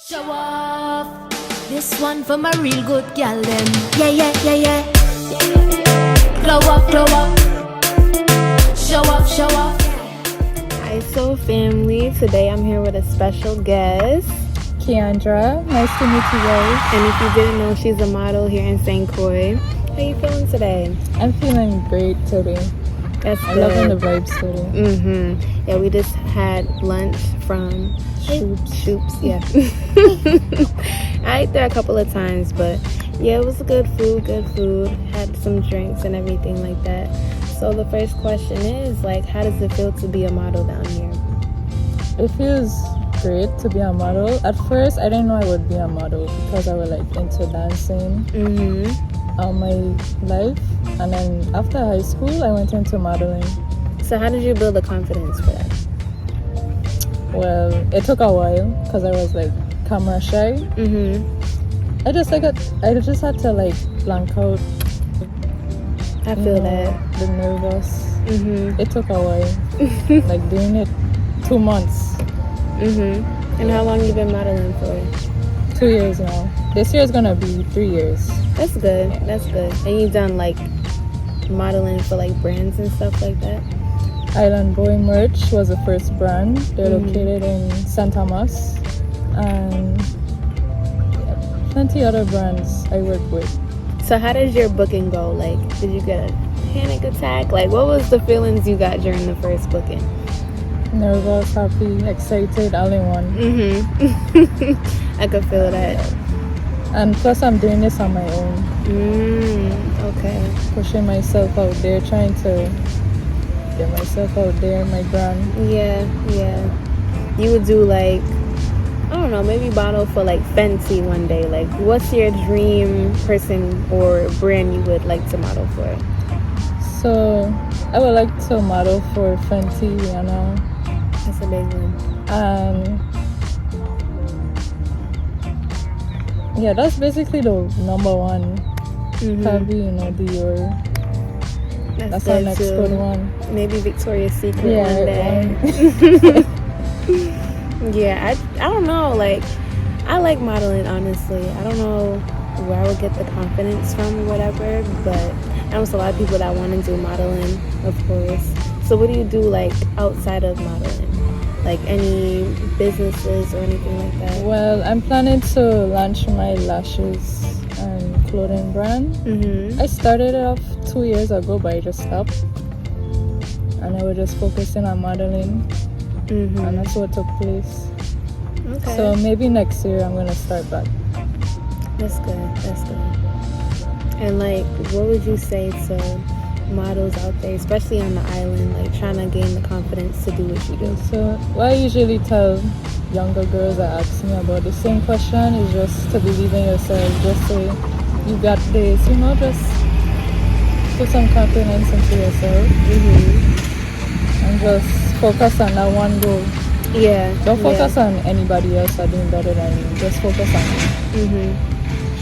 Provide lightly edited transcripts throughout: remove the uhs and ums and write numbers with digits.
Show off. This one for my real good gal them. Yeah. Glow up. Show off. Hi, Soul family. Today I'm here with a special guest, Keandra. Nice to meet you guys. and if you didn't know, she's a model here in St. Croix. How you feeling today? I'm feeling great today. That's I'm good. loving the vibes today. Yeah, we just had lunch from Shoops. Yeah. I ate there a couple of times, but yeah, it was good food. Had some drinks and everything like that. So the first question is, like, how does it feel to be a model down here? It feels great to be a model. At first, I didn't know I would be a model because I was like into dancing all my life. And then after high school, I went into modeling. So how did you build the confidence for that? Well, it took a while because I was like camera shy. I just had to like blank out. I feel that. The nervous. It took a while. Like doing it 2 months. And how long you been modeling for? 2 years now. This year is gonna be 3 years. That's good. And you've done like modeling for like brands and stuff like that? Island Boy Merch was the first brand. They're located in St. Thomas. And plenty other brands I work with. So how did your booking go? Like, did you get a panic attack? Like, what was the feelings you got during the first booking? Nervous, happy, excited, all in one. I could feel that. And plus I'm doing this on my own. Okay. Pushing myself out there, trying to get myself out there, my brand. Yeah. You would do like, I don't know, maybe model for like Fenty one day. Like, what's your dream person or brand you would like to model for? So I would like to model for Fenty, Rihanna. That's a big one. And yeah, that's basically the number one. Probably, Dior. That's our next good one. Maybe Victoria's Secret Yeah, one day. Yeah, I don't know. Like, I like modeling, honestly. I don't know where I would get the confidence from or whatever, but I know a lot of people that want to do modeling, of course. So what do you do, like, outside of modeling? Like, any businesses or anything like that? Well, I'm planning to launch my lashes and clothing brand. I started it off 2 years ago, but I just stopped. And I was just focusing on modeling. And that's what took place. Okay. So maybe next year I'm gonna start back. That's good. And like, what would you say to models out there, especially on the island, like trying to gain the confidence to do what you do? So what I usually tell younger girls that ask me about the same question is just to believe in yourself. Just say, you got this, just put some confidence into yourself. And just focus on that one goal. Yeah. Don't focus on anybody else are doing better than you. Just focus on you.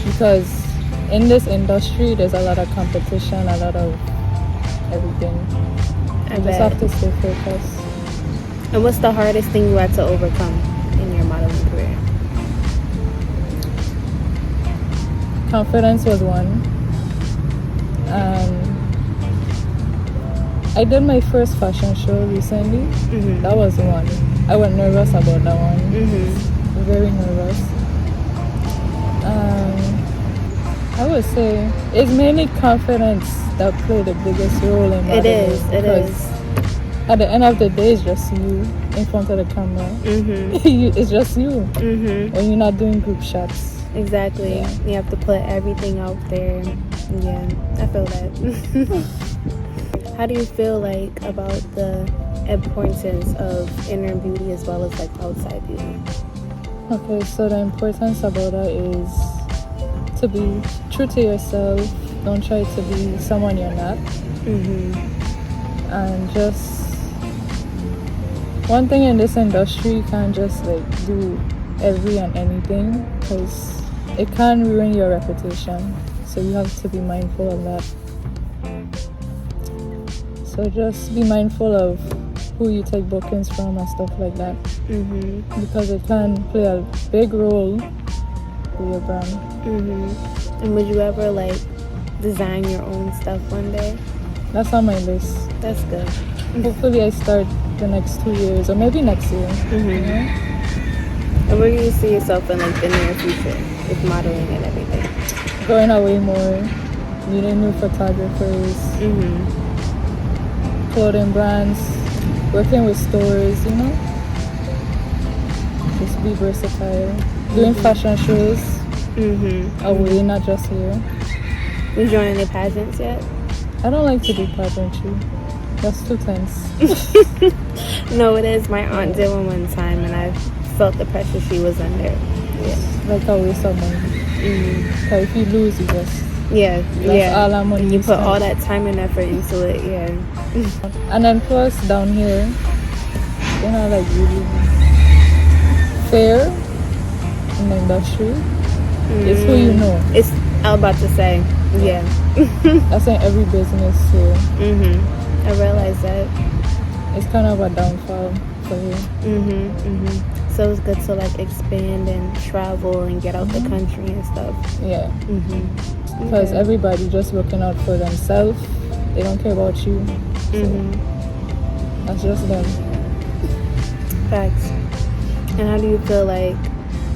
Because in this industry, there's a lot of competition, a lot of everything. You just have to stay focused. And what's the hardest thing you had to overcome in your modeling career? Confidence was one. I did my first fashion show recently. That was one. I was nervous about that one. Very nervous. I would say it's mainly confidence that played the biggest role in modeling. It is. At the end of the day, it's just you in front of the camera. It's just you. When you're not doing group shots. Exactly. Yeah. You have to put everything out there. Yeah, I feel that. How do you feel like about the importance of inner beauty as well as like outside beauty? Okay, so the importance about that is to be true to yourself. Don't try to be someone you're not. And just one thing in this industry, you can't just like do every and anything because it can ruin your reputation. So you have to be mindful of that. So just be mindful of who you take bookings from and stuff like that. Mhm. Because it can play a big role with your brand. Mhm. And would you ever like design your own stuff one day? That's on my list. That's good. Hopefully I start the next 2 years or maybe next year. Mhm. You know? And where do you see yourself in like the near future with modeling and everything? Going away more, meeting new photographers, Mhm. clothing brands, working with stores, you know? Just be versatile. Doing fashion shows Mhm. away, not just here. You join any pageants yet? I don't like to do pageantry. That's too tense. No, it is. My aunt did one time, and I felt the pressure she was under. Yeah. Like a waste of money. Mhm. Cause if you lose, you just Yeah. that's all that money You put spend. all that time and effort into it. Yeah. And then plus down here, they're not like really fair in the industry. It's who you know. It's. I was about to say. Yeah. That's in every business here. Mhm. I realized that. It's kind of a downfall for here. Mhm. Mhm. So it's good to like expand and travel and get out the country and stuff. Yeah. Mhm. Because everybody just looking out for themselves. They don't care about you. So Mhm. that's just them. Facts. And how do you feel like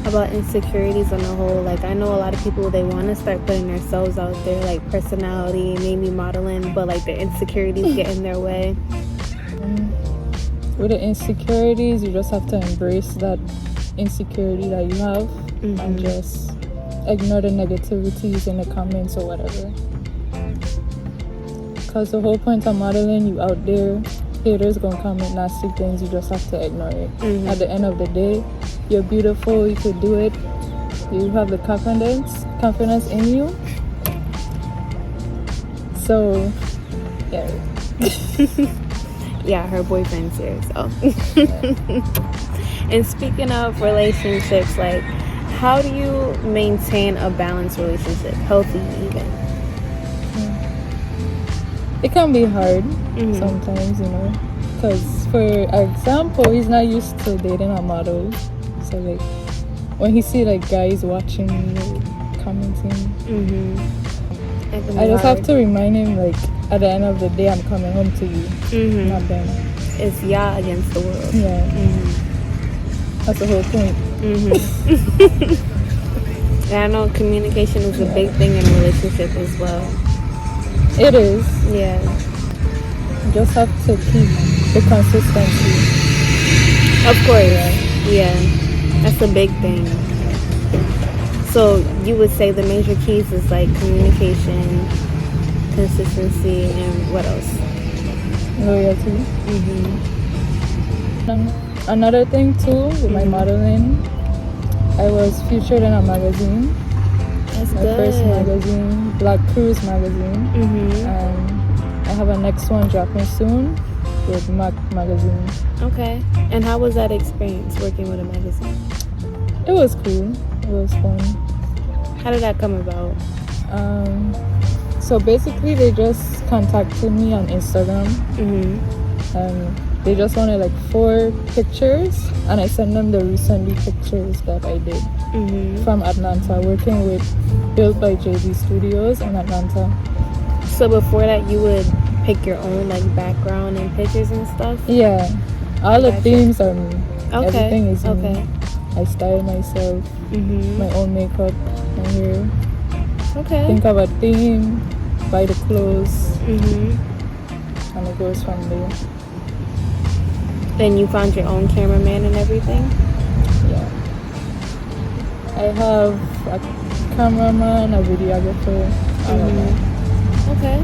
about insecurities on the whole? Like, I know a lot of people, they want to start putting themselves out there, like personality, maybe modeling, but like the insecurities get in their way. With the insecurities, you just have to embrace that insecurity that you have and just ignore the negativities in the comments or whatever. Because the whole point of modeling, you out there, haters gonna comment nasty things, you just have to ignore it. At the end of the day, you're beautiful, you could do it, you have the confidence in you. So, yeah. Yeah, her boyfriend's here, so. And speaking of relationships, like, how do you maintain a balanced relationship, healthy even? It can be hard sometimes, you know, because for example, he's not used to dating a model, so like when he see like guys watching me or commenting, I just have to remind him like at the end of the day I'm coming home to you, not them. It's y'all against the world. Yeah, that's the whole point. And I know communication is a big thing in a relationship as well. It is. Yeah. You just have to keep the consistency. Of course. Yeah. That's a big thing. So you would say the major keys is like communication, consistency, and what else? Loyalty. Another thing too with my modeling, I was featured in a magazine. That's My good. first magazine, Black Cruise magazine, and I have a next one dropping soon with Mac magazine. Okay. And how was that experience working with a magazine? It was cool. It was fun. How did that come about? So basically, they just contacted me on Instagram, and they just wanted like 4 pictures, and I sent them the recently pictures that I did from Atlanta, working with Built by JB Studios in Atlanta. So before that, you would pick your own like background and pictures and stuff? Yeah, all the Gotcha. themes are me. Okay. Everything is me. Okay. I style myself, my own makeup, my hair. Okay. Think of a theme, buy the clothes, and it goes from there. Then you found your own cameraman and everything? Yeah. I have a cameraman, a videographer, all of that. Okay.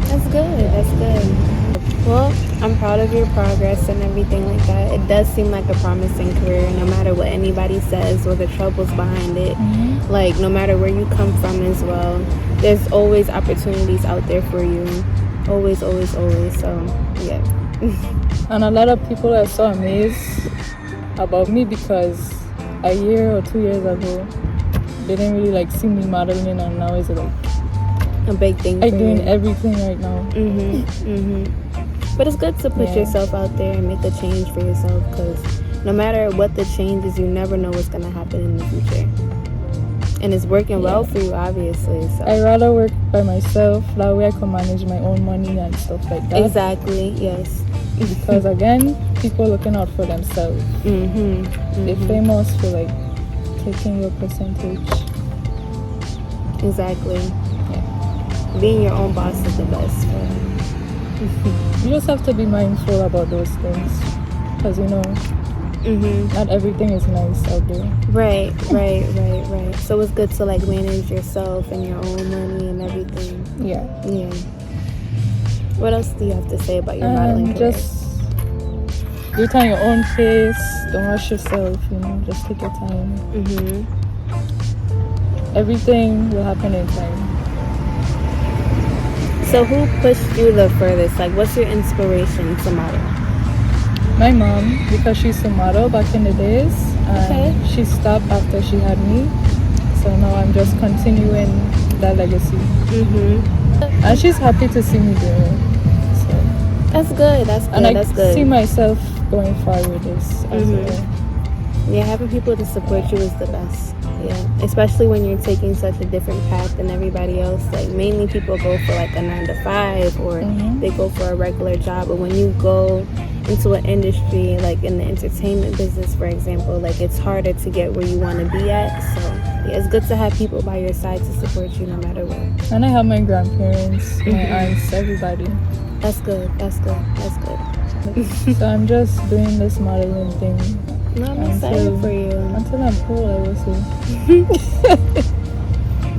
That's good. That's good. Well, I'm proud of your progress and everything like that. It does seem like a promising career, no matter what anybody says or the troubles behind it. Like, no matter where you come from as well, there's always opportunities out there for you. Always, always, always. So, yeah. And a lot of people are so amazed about me because a year or 2 years ago, they didn't really like see me modeling, and now it's like A big thing I'm for doing you. everything right now. But it's good to put Yeah. yourself out there and make a change for yourself, because no matter what the change is, you never know what's going to happen in the future. And it's working well for you, obviously. So. I rather work by myself. That way I can manage my own money and stuff like that. Exactly, yes. Because again, people looking out for themselves. They're famous for like taking your percentage. Exactly. Yeah. Being your own boss is the best. You just have to be mindful about those things. Because you know, not everything is nice out there. Right. So it's good to like manage yourself and your own money and everything. Yeah. What else do you have to say about your modeling career? Just do it on your own pace. Don't rush yourself. You know, just take your time. Everything will happen in time. So who pushed you the furthest? Like, what's your inspiration to model? My mom, because she used to model back in the days, and she stopped after she had me. So now I'm just continuing that legacy. And she's happy to see me doing it. So That's good. and I That's good. see myself going far with this as well. Yeah, having people to support you is the best. Yeah, especially when you're taking such a different path than everybody else. Like, mainly people go for like a 9 to 5, or they go for a regular job. But when you go into an industry like in the entertainment business, for example, like it's harder to get where you want to be at. So yeah, it's good to have people by your side to support you no matter what. And I have my grandparents, my aunts, everybody. That's good. So I'm just doing this modeling thing. No, I'm excited for you. Until I'm cool, I will say.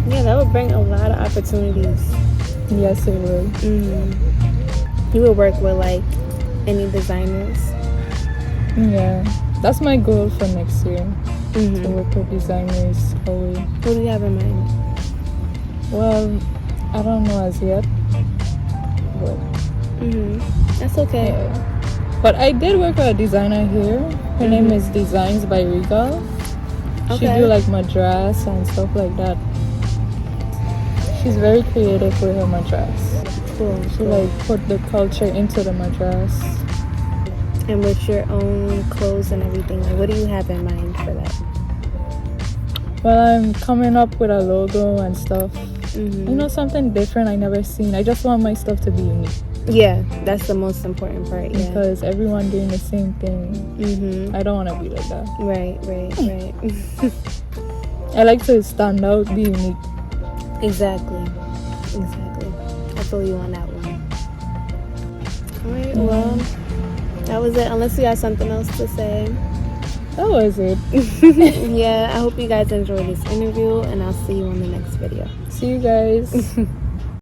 Yeah, that would bring a lot of opportunities. Yes, it will. You would work with like any designers? Yeah, that's my goal for next year. To work with designers always. Who do you have in mind? Well, I don't know as yet. But That's okay. yeah. But I did work with a designer here. Her name is Designs by Regal. She do like madras and stuff like that. She's very creative with her madras. Cool. She like put the culture into the madras. And with your own clothes and everything, like, what do you have in mind for that? Well, I'm coming up with a logo and stuff. You know, something different I never seen. I just want my stuff to be unique. Yeah, that's the most important part. Yeah. Because everyone doing the same thing. I don't want to be like that. Right. I like to stand out, be unique. Exactly. I feel you on that one. Alright, well, that was it. Unless you have something else to say. That was it. Yeah, I hope you guys enjoyed this interview, and I'll see you on the next video. See you guys.